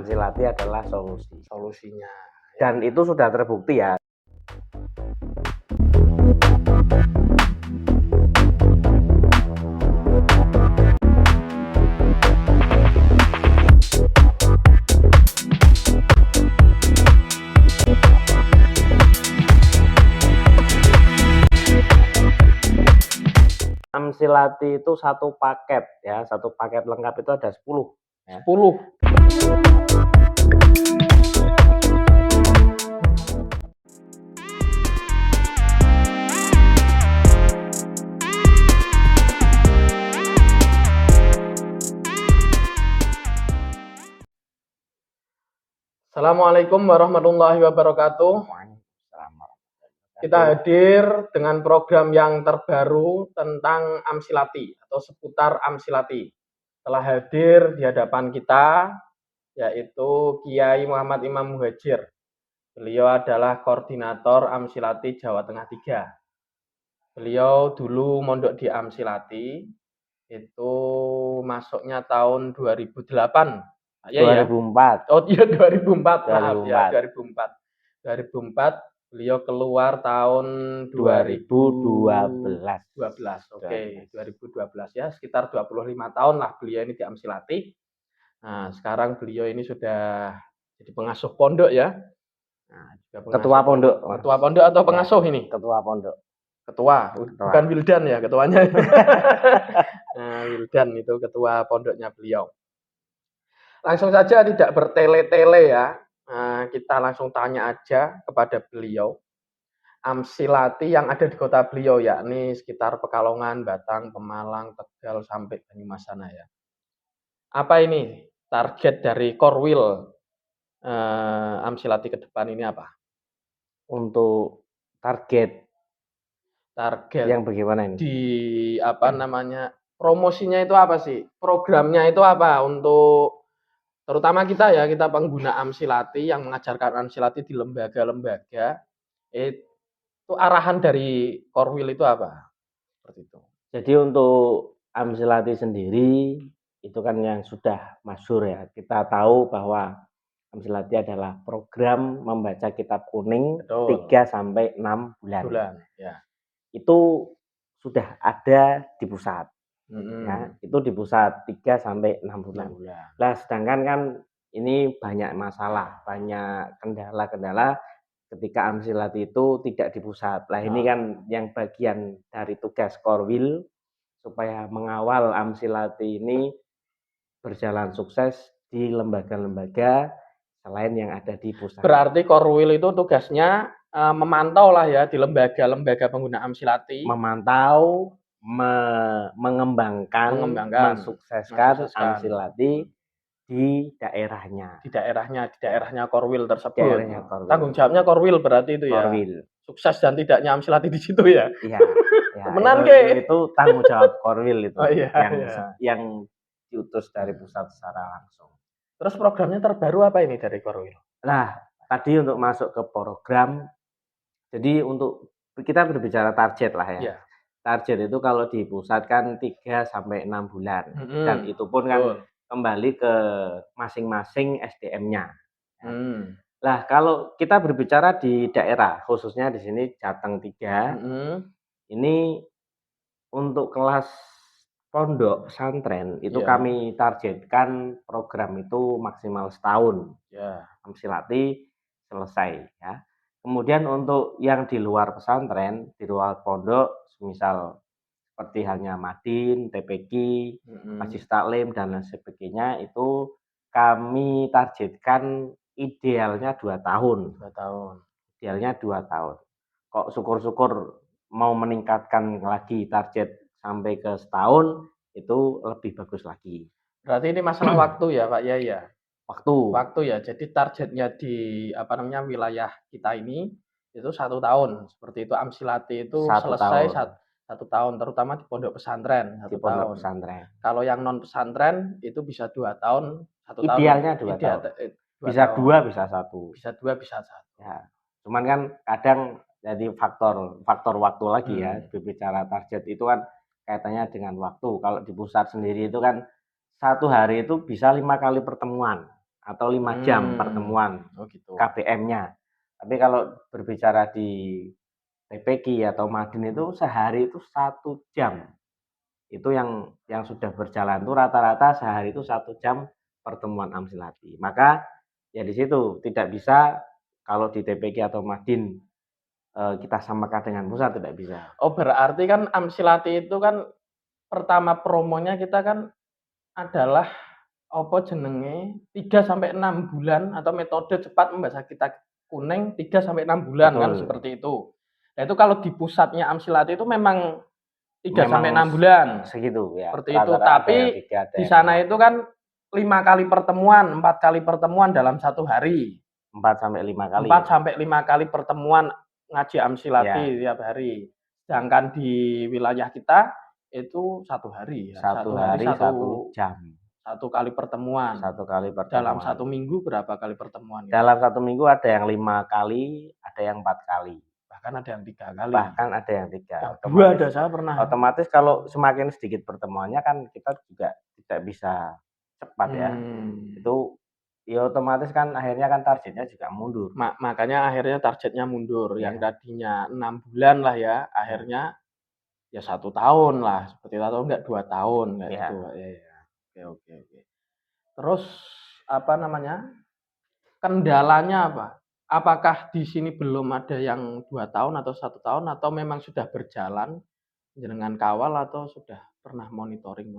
Amsilati adalah solusinya. Dan itu sudah terbukti ya. Amsilati itu satu paket ya, satu paket lengkap itu ada 10 ya. 10. Assalamualaikum warahmatullahi wabarakatuh. Kita hadir dengan program yang terbaru tentang Amsilati atau seputar Amsilati. Telah hadir di hadapan kita yaitu Kiai Muhammad Imam Muhajir. Beliau adalah koordinator Amsilati Jawa Tengah 3. Beliau dulu mondok di Amsilati, itu masuknya tahun 2008. Ya, 2004. Oh iya 2004. Maaf ya, 2004. Beliau keluar tahun 2012. Oke, 2012 ya, sekitar 25 tahun lah beliau ini di Amsilati. Nah, sekarang beliau ini sudah jadi pengasuh pondok ya. Nah, ketua pondok. Ketua pondok atau pengasuh ini? Ketua pondok. Ketua, bukan Wildan ya ketuanya. Nah, Wildan itu ketua pondoknya beliau. Langsung saja tidak bertele-tele ya. Nah, kita langsung tanya aja kepada beliau. Amsilati yang ada di kota beliau yakni sekitar Pekalongan, Batang, Pemalang, Tegal sampai Banyumas sana ya. Apa ini target dari Korwil Amsilati ke depan ini apa? Untuk target yang bagaimana ini? Di promosinya itu apa sih? Programnya itu apa untuk terutama kita ya, kita pengguna Amsilati yang mengajarkan Amsilati di lembaga-lembaga, itu arahan dari Korwil itu apa? Seperti itu. Jadi untuk Amsilati sendiri itu kan yang sudah masyhur ya. Kita tahu bahwa Amsilati adalah program membaca kitab kuning. Betul. 3 sampai 6 bulan. Ya. Itu sudah ada di pusat. Ya, itu di pusat 3 sampai 6 bulan. Nah, sedangkan kan ini banyak masalah, banyak kendala-kendala ketika Amsilati itu tidak di pusat. Nah, ini kan yang bagian dari tugas Korwil supaya mengawal Amsilati ini berjalan sukses di lembaga-lembaga selain yang ada di pusat. Berarti Korwil itu tugasnya memantau lah ya di lembaga-lembaga pengguna Amsilati. Memantau, mengembangkan, mensukseskan Amsilati di daerahnya. Di daerahnya Korwil tersebut. Tanggung jawabnya Korwil berarti itu ya. Korwil. Sukses dan tidaknya Amsilati di situ ya. Iya. Temenan itu tanggung jawab Korwil itu. Oh, iya, yang diutus dari pusat secara langsung. Terus programnya terbaru apa ini dari Korwil? Nah, tadi untuk masuk ke program, jadi untuk kita berbicara target lah ya. Yeah. Target itu kalau di pusat kan 3 sampai 6 bulan. Dan itu pun kan kembali ke masing-masing SDM-nya. Nah, kalau kita berbicara di daerah, khususnya di sini Jateng 3, ini untuk kelas pondok pesantren itu kami targetkan program itu maksimal setahun. Amsilati selesai ya. Kemudian untuk yang di luar pesantren, di luar pondok, misal seperti halnya Madin, TPQ, Majelis Taklim dan lain sebagainya, itu kami targetkan idealnya 2 tahun. 2 tahun. Idealnya 2 tahun. Kok syukur-syukur mau meningkatkan lagi target sampai ke setahun, itu lebih bagus lagi. Berarti ini masalah waktu ya Pak Yai ya? Waktu ya. Jadi targetnya di wilayah kita ini itu 1 tahun. Seperti itu Amsilati itu selesai 1 tahun, terutama di pondok pesantren 1 tahun. Kalau yang non pesantren itu bisa 2 tahun, 1 tahun. Idealnya 2 tahun. Bisa 2, bisa 1. Bisa 2, bisa 1. Ya. Cuman kan kadang jadi faktor waktu lagi ya. Berbicara target itu kan kaitannya dengan waktu. Kalau di pusat sendiri itu kan 1 hari itu bisa 5 kali pertemuan atau 5 jam pertemuan gitu. KBM-nya. Tapi kalau berbicara di TPQ atau Madin itu sehari itu 1 jam. Itu yang sudah berjalan tuh rata-rata sehari itu 1 jam pertemuan Amsilati. Maka ya di situ tidak bisa kalau di TPQ atau Madin kita samakan dengan pusat, tidak bisa. Oh, berarti kan Amsilati itu kan pertama promonya kita kan adalah apa jenenge 3 sampai 6 bulan atau metode cepat membaca kitab kuning 3 sampai 6 bulan. Betul. Kan seperti itu. Nah, itu kalau di pusatnya Amsilati itu memang 3 sampai 6 bulan. Segitu ya. Seperti itu, tapi di sana itu kan 5 kali pertemuan, 4 kali pertemuan dalam 1 hari. 4 sampai 5 kali. 4 sampai 5 kali pertemuan ngaji Amsilati tiap hari. Sedangkan di wilayah kita itu 1 hari ya. 1 hari 1 jam. 1 kali pertemuan. 1 kali pertemuan. Dalam 1 minggu berapa kali pertemuan? Dalam 1 minggu ada yang 5 kali, ada yang 4 kali. Bahkan ada yang 3 kali. Bahkan ada yang 3. Dua ada saya pernah. Otomatis kalau semakin sedikit pertemuannya kan kita juga tidak bisa cepat ya. Itu ya otomatis kan akhirnya kan targetnya juga mundur. Makanya akhirnya targetnya mundur. Yang tadinya 6 bulan lah ya, akhirnya ya 1 tahun lah, seperti itu, atau enggak 2 tahun kayak gitu. Ya. Oke. Terus apa namanya? Kendalanya apa? Apakah di sini belum ada yang 2 tahun atau 1 tahun atau memang sudah berjalan dengan kawal atau sudah pernah monitoring?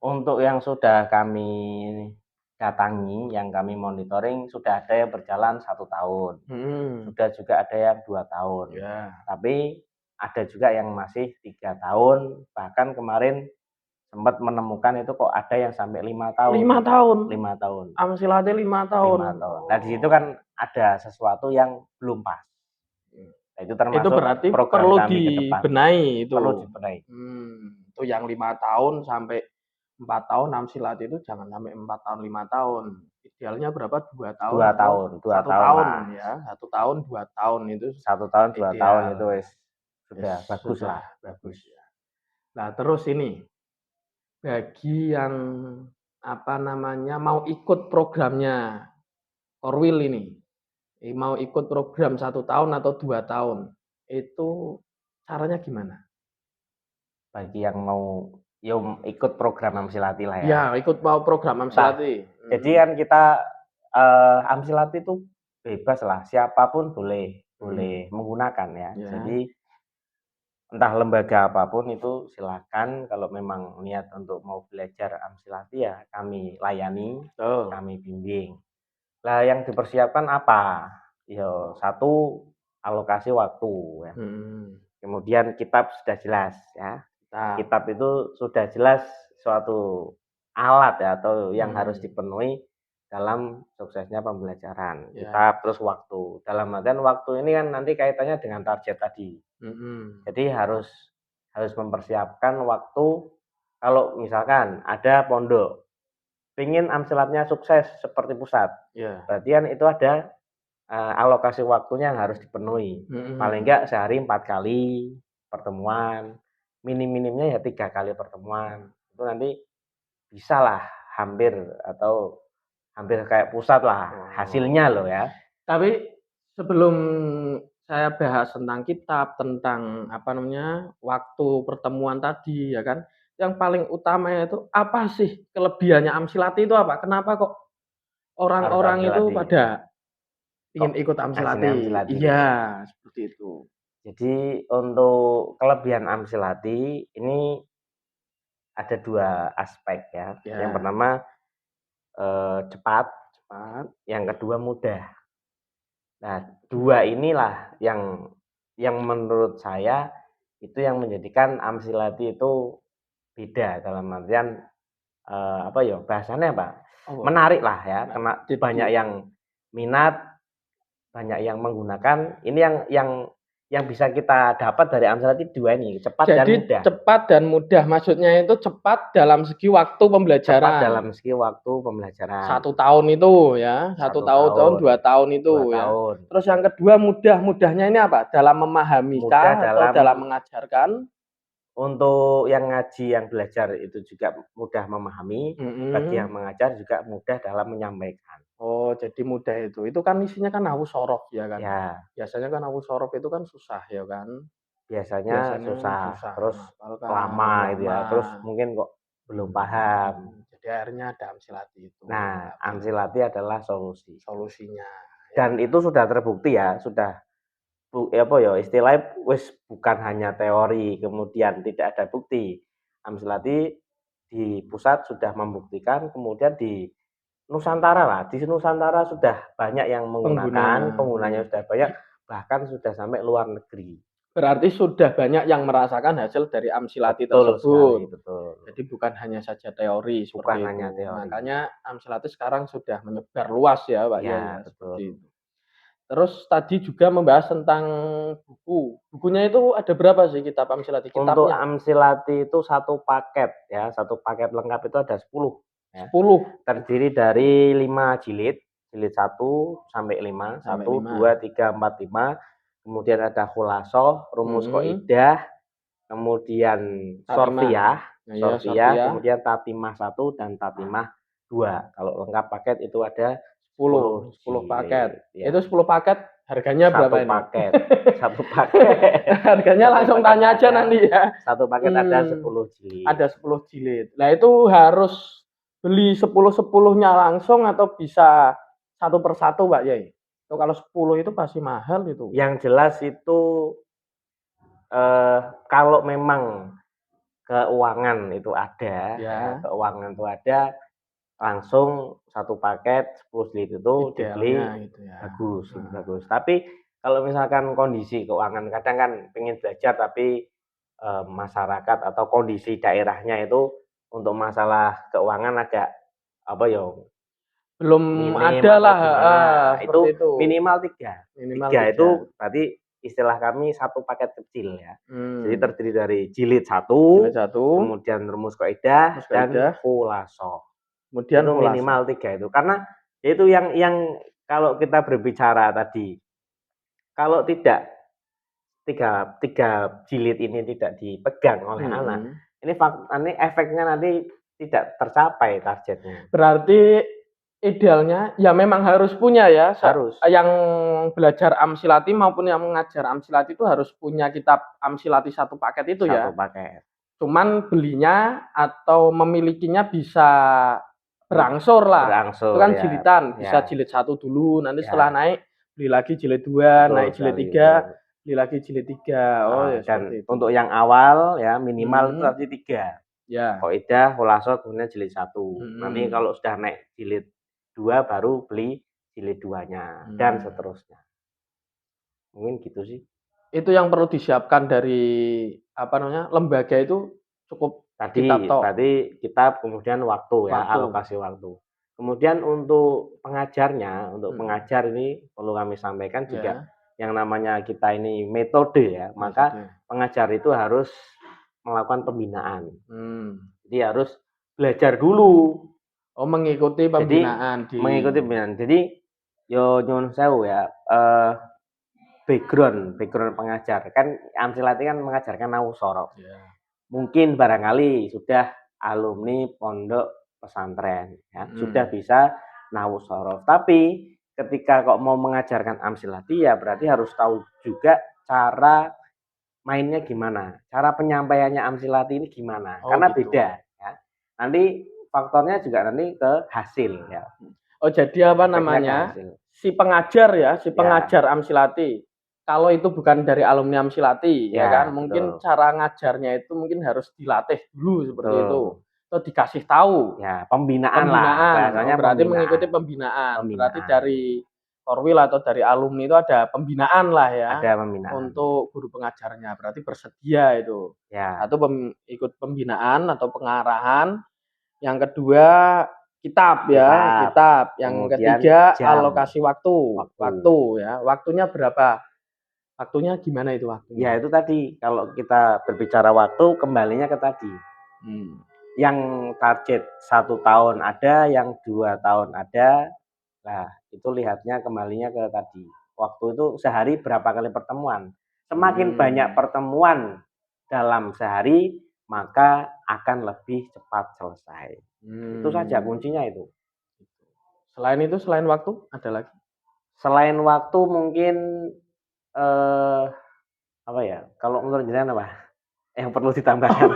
Untuk yang sudah kami datangi, yang kami monitoring sudah ada yang berjalan 1 tahun. Sudah juga ada yang 2 tahun. Tapi ada juga yang masih 3 tahun, bahkan kemarin sempat menemukan itu kok ada yang sampai 5 tahun. 5 tahun. 5 tahun. Amsilati 5 tahun. 5 tahun. Nah, di situ kan ada sesuatu yang belum pas. Nah, itu termasuk itu berarti program perlu kami ke depan. dibenahi itu. Perlu dibenahi. Itu yang 5 tahun sampai 4 tahun Amsilati itu jangan sampai 4 tahun 5 tahun. Idealnya berapa? 2 tahun. 2 tahun. 1 tahun ya. 1 tahun 2 tahun itu. 1 tahun 2 tahun itu sudah bagus lah. Bagus ya. Nah, terus ini bagi yang apa namanya mau ikut programnya Korwil ini, mau ikut program 1 tahun atau 2 tahun, itu caranya gimana? Bagi yang mau ikut program Amsilati lah ya. Ya, ikut mau program Amsilati. Jadi kan kita Amsilati itu bebas lah, siapapun boleh menggunakan ya. Jadi entah lembaga apapun itu silakan, kalau memang niat untuk mau belajar Amsilati ya kami layani, kami bimbing. Lah yang dipersiapkan apa? Ya 1 alokasi waktu ya. Kemudian kitab sudah jelas ya. Kitab itu sudah jelas suatu alat ya atau yang harus dipenuhi dalam suksesnya pembelajaran. Kitab terus waktu. Dalam artian waktu ini kan nanti kaitannya dengan target tadi. Jadi harus mempersiapkan waktu. Kalau misalkan ada pondok pingin Amsilatnya sukses seperti pusat, berarti kan itu ada alokasi waktunya yang harus dipenuhi. Paling enggak sehari 4 kali pertemuan, minim-minimnya ya 3 kali pertemuan. Itu nanti bisa lah hampir kayak pusat lah hasilnya loh ya. Tapi sebelum saya bahas tentang kitab, tentang apa namanya waktu pertemuan tadi ya kan, yang paling utamanya itu apa sih kelebihannya Amsilati itu apa? Kenapa kok orang-orang itu pada ingin ikut Amsilati? Iya, seperti itu. Jadi untuk kelebihan Amsilati ini ada 2 aspek ya. Yang pertama cepat, yang kedua mudah. Nah, 2 inilah yang menurut saya itu yang menjadikan Amsilati itu beda, dalam artian bahasanya apa? Menarik lah ya, karena banyak yang minat, banyak yang menggunakan. Ini yang bisa kita dapat dari Amsilati 2 ini, cepat dan mudah. Jadi cepat dan mudah, maksudnya itu cepat dalam segi waktu pembelajaran. Cepat dalam segi waktu pembelajaran. 1 tahun itu ya, 1 tahun, 2 tahun itu ya. Terus yang kedua mudahnya ini apa? Dalam memahami atau dalam mengajarkan? Untuk yang ngaji, yang belajar itu juga mudah memahami, bagi yang mengajar juga mudah dalam menyampaikan. Oh, jadi mudah itu. Itu kan isinya kan hawu sorof ya kan? Ya, Biasanya kan hawu sorof itu kan susah ya kan? biasanya Biasanya susah, susah terus menghafalkan, lama gitu ya, terus lama. mungkin kok belum paham. Jadi akhirnya ada Amsilati itu. Nah, Tapi Amsilati adalah solusi. solusinya ya. Dan itu sudah terbukti ya, sudah apa ya, istilahnya wis bukan hanya teori, kemudian tidak ada bukti. Amsilati di pusat sudah membuktikan, kemudian di Nusantara lah, di Nusantara sudah banyak yang menggunakan, penggunanya sudah banyak, bahkan sudah sampai luar negeri. Berarti sudah banyak yang merasakan hasil dari Amsilati Betul sekali, tersebut. betul. Jadi bukan hanya saja teori seperti Bukan itu. hanya teori. Makanya Amsilati sekarang sudah menyebar luas ya, Pak Ya, ya, betul. seperti itu. Terus tadi juga membahas tentang buku. Bukunya itu ada berapa sih kitab Amsilati? Untuk Kitabnya? Amsilati itu satu paket ya, satu paket lengkap itu ada 10 ya. 10. Terdiri dari 5 jilid, jilid 1 sampai 5, Sampai 1, 2, 5. 3, 4, 5. Kemudian ada khulasoh, rumus kaidah, kemudian sorfiyah, kemudian tatimah 1 dan tatimah 2. Kalau lengkap paket itu ada 10 paket. ya. Itu 10 paket harganya berapa ini? Paket. Satu paket. Harganya langsung tanya aja nanti ya. Satu paket ada 10 jilid. Ada 10 jilid. Nah, itu harus beli 10-10-nya langsung atau bisa satu persatu, Pak Yai? Kalau 10 itu pasti mahal itu. Yang jelas itu kalau memang keuangan itu ada, ya, keuangan itu ada, langsung satu paket 10 jilid itu dibeli gitu ya. bagus. Tapi kalau misalkan kondisi keuangan, kadang kan pengen belajar tapi masyarakat atau kondisi daerahnya itu untuk masalah keuangan agak apa ya, belum ada lah, itu minimal 3. Minimal 3 itu berarti istilah kami satu paket kecil ya. Jadi terdiri dari jilid 1, kemudian rumus kaidah dan khulasoh. Kemudian itu minimal 3 itu. Karena itu yang kalau kita berbicara tadi, kalau tidak tiga jilid ini tidak dipegang oleh anak, ini efeknya nanti tidak tercapai targetnya. Berarti idealnya ya memang harus punya ya. Harus. Yang belajar Amsilati maupun yang mengajar Amsilati itu harus punya kitab Amsilati satu paket itu ya. Satu paket. Cuman belinya atau memilikinya bisa berangsur lah. Berangsur, itu kan ya. jilidan, bisa jilid 1 dulu, nanti setelah naik beli lagi jilid 2, naik jilid 3, beli lagi jilid 3. Oh ya, dan seperti itu. untuk yang awal ya minimal itu pasti 3. Ya. Kaidah, khulasoh, kemudian jilid 1. Nanti kalau sudah naik jilid 2 baru beli jilid 2-nya dan seterusnya. Mungkin gitu sih. Itu yang perlu disiapkan dari lembaga itu cukup tadi kitab, kemudian waktu ya, alokasi waktu. Kemudian untuk pengajarnya, untuk pengajar ini perlu kami sampaikan juga yang namanya kita ini metode ya, maka pengajar itu harus melakukan pembinaan. Jadi harus belajar dulu. Oh, mengikuti pembinaan. Mengikuti pembinaan. Jadi yo nyuwun sewu ya, background pengajar. Kan Amsilati kan mengajarkan nahu sorof. Mungkin barangkali sudah alumni pondok pesantren ya, sudah bisa nahu sorof. Tapi ketika kok mau mengajarkan Amsilati ya berarti harus tahu juga cara mainnya gimana, cara penyampaiannya Amsilati ini gimana. Karena gitu. Beda ya. Nanti faktornya juga nanti ke hasil ya. Oh, jadi apa namanya? Si pengajar Amsilati. Kalau itu bukan dari alumni Amsilati ya kan, mungkin cara ngajarnya itu mungkin harus dilatih dulu seperti itu. Atau dikasih tahu. Ya, pembinaan lah. Berarti mengikuti pembinaan. Berarti dari Korwil atau dari alumni itu ada pembinaan lah ya. Ada pembinaan. Untuk guru pengajarnya. Berarti bersedia itu. Ya. Atau ikut pembinaan atau pengarahan. Yang kedua kitab. Yang ketiga alokasi waktu ya. Waktunya berapa? Waktunya gimana itu waktunya? Ya itu tadi, kalau kita berbicara waktu kembalinya ke tadi. Yang target 1 tahun ada, yang 2 tahun ada. Nah itu lihatnya kembalinya ke tadi. Waktu itu sehari berapa kali pertemuan. Semakin banyak pertemuan dalam sehari, maka akan lebih cepat selesai. Itu saja kuncinya itu. Selain itu, selain waktu ada lagi? Selain waktu mungkin apa ya? Kalau menurut jenengan apa yang perlu ditambahkan?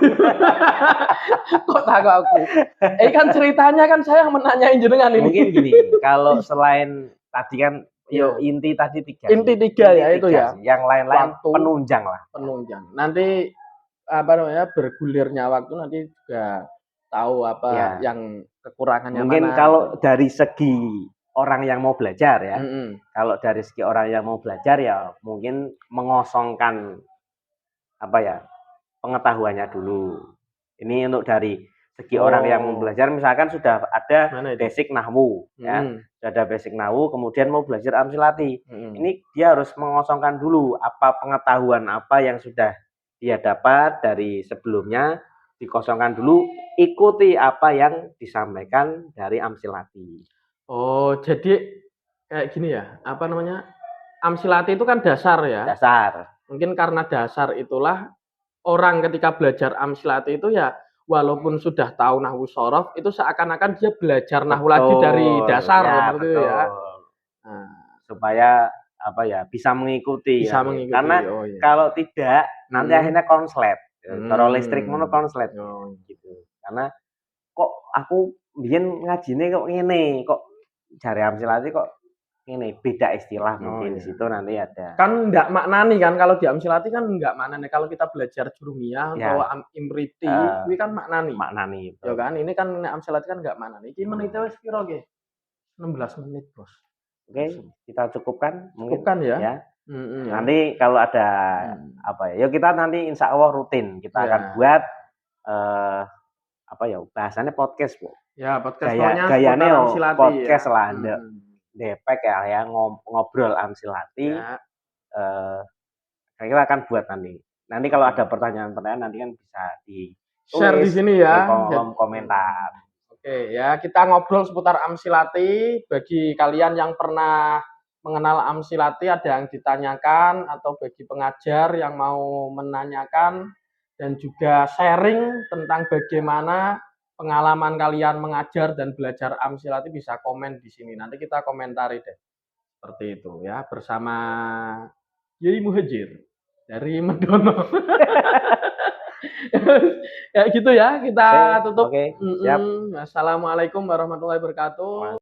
Kok takut aku? Kan ceritanya kan saya menanyain jenengan ini. Mungkin gini, kalau selain tadi kan inti tadi 3. Inti 3 ya itu ya. Yang lain-lain penunjang lah. Penunjang. Nanti apa namanya, bergulirnya waktu nanti juga tahu apa yang kekurangannya mungkin mana. Kalau dari segi orang yang mau belajar ya. Kalau dari segi orang yang mau belajar ya mungkin mengosongkan apa ya? Pengetahuannya dulu. Ini untuk dari segi orang yang mau belajar, misalkan sudah ada basic nahwu ya. Sudah ada basic nahwu, kemudian mau belajar amsilati. Ini dia harus mengosongkan dulu apa pengetahuan apa yang sudah dia dapat dari sebelumnya, dikosongkan dulu, ikuti apa yang disampaikan dari amsilati. Oh, jadi kayak gini ya, apa namanya? Amsilati itu kan dasar ya. Dasar. Mungkin karena dasar itulah orang ketika belajar amsilati itu ya walaupun sudah tahu nahwu shorof itu seakan-akan dia belajar nahwu lagi dari dasar gitu ya. Nah, supaya apa ya bisa mengikuti. Karena kalau tidak nanti akhirnya konslet. Kalau listrik mono konslet gitu. Karena kok aku biyen ngajine kok ngene, kok jare amsilati kok ini beda istilah mungkin di situ nanti ada. Kan enggak maknani kan kalau di amsilati kan enggak maknani. Kalau kita belajar jurumiyah atau imriti, ini kan maknani. Maknani. Ya kan, ini kan amsilati kan enggak maknani. Iki menitnya wis piro nggih? 16 menit, Bos. Oke, kita cukupkan mungkin. Cukupkan ya. Nanti kalau ada apa ya, kita nanti insya Allah rutin kita akan buat apa ya bahasannya podcast, Bu. Ya, podcast gayane podcast lah. Depek ya ngobrol amsilati. Kita akan buat nanti. Nanti kalau ada pertanyaan-pertanyaan nanti kan bisa di share di sini ya. Di kolom komentar. Oke ya, kita ngobrol seputar amsilati. Bagi kalian yang pernah mengenal amsilati ada yang ditanyakan atau bagi pengajar yang mau menanyakan dan juga sharing tentang bagaimana pengalaman kalian mengajar dan belajar amsilati bisa komen di sini. Nanti kita komentari deh. Seperti itu ya, bersama Yai Muhajir dari Medono. Kayak gitu ya, kita tutup. Oke, siap. Assalamualaikum warahmatullahi wabarakatuh.